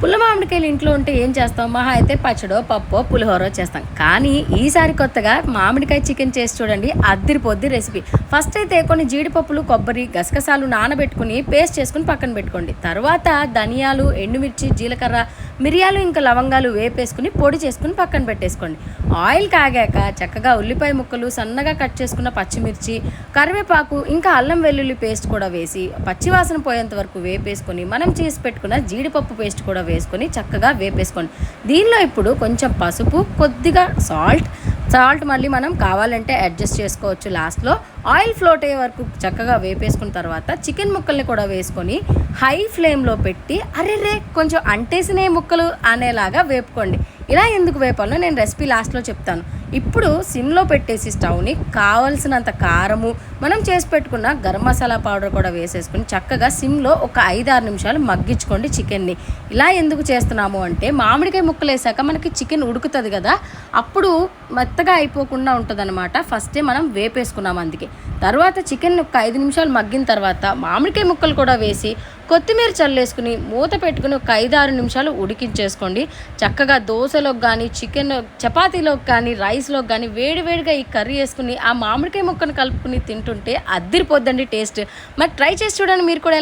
పుల్ల మామిడికాయలు ఇంట్లో ఉంటే ఏం చేస్తాం? మహా అయితే పచ్చడో, పప్పో, పులిహోరో చేస్తాం. కానీ ఈసారి కొత్తగా మామిడికాయ చికెన్ చేసి చూడండి, అద్దిరిపోద్ది రెసిపీ. ఫస్ట్ అయితే కొన్ని జీడిపప్పులు, కొబ్బరి, గసగసాలు నానబెట్టుకుని పేస్ట్ చేసుకుని పక్కన పెట్టుకోండి. తర్వాత ధనియాలు, ఎండుమిర్చి, జీలకర్ర, మిరియాలు ఇంకా లవంగాలు వేపేసుకుని పొడి చేసుకుని పక్కన పెట్టేసుకోండి. ఆయిల్ కాగాక చక్కగా ఉల్లిపాయ ముక్కలు, సన్నగా కట్ చేసుకున్న పచ్చిమిర్చి, కరివేపాకు ఇంకా అల్లం వెల్లుల్లి పేస్ట్ కూడా వేసి పచ్చివాసన పోయేంత వరకు వేపేసుకొని మనం చేసి పెట్టుకున్న జీడిపప్పు పేస్ట్ కూడా వేసుకొని చక్కగా వేపేసుకోండి. దీనిలో ఇప్పుడు కొంచెం పసుపు, కొద్దిగా సాల్ట్ మళ్ళీ మనం కావాలంటే అడ్జస్ట్ చేసుకోవచ్చు. లాస్ట్లో ఆయిల్ ఫ్లోట్ అయ్యే వరకు చక్కగా వేపేసుకున్న తర్వాత చికెన్ ముక్కల్ని కూడా వేసుకొని హై ఫ్లేమ్లో పెట్టి అరెరే కొంచెం అంటేసినే ముక్కలు అనేలాగా వేపుకోండి. ఇలా ఎందుకు వేపాలో నేను రెసిపీ లాస్ట్లో చెప్తాను. ఇప్పుడు సిమ్లో పెట్టేసి స్టవ్ని కావలసినంత కారము, మనం చేసి పెట్టుకున్న గరం మసాలా పౌడర్ కూడా వేసేసుకుని చక్కగా సిమ్లో ఒక 5-6 నిమిషాలు మగ్గించుకోండి చికెన్ని. ఇలా ఎందుకు చేస్తున్నాము అంటే మామిడికాయ ముక్కలు వేసాక మనకి చికెన్ ఉడుకుతుంది కదా, అప్పుడు మెత్తగా అయిపోకుండా ఉంటుందన్నమాట. ఫస్టే మనం వేపేసుకున్నాము అందుకే. తర్వాత చికెన్ ఒక 5 నిమిషాలు మగ్గిన తర్వాత మామిడికాయ ముక్కలు కూడా వేసి కొత్తిమీర చల్లేసుకుని మూత పెట్టుకుని ఒక 5-6 నిమిషాలు ఉడికించేసుకోండి. చక్కగా దోశలోకి కానీ, చికెన్ చపాతీలోకి కానీ, రైస్లోకి కానీ వేడివేడిగా ఈ కర్రీ వేసుకుని ఆ మామిడికాయ ముక్కను కలుపుకుని తింటుంటే అద్దిరిపోద్దండి టేస్ట్. మరి ట్రై చేసి చూడండి మీరు కూడా. ఎలా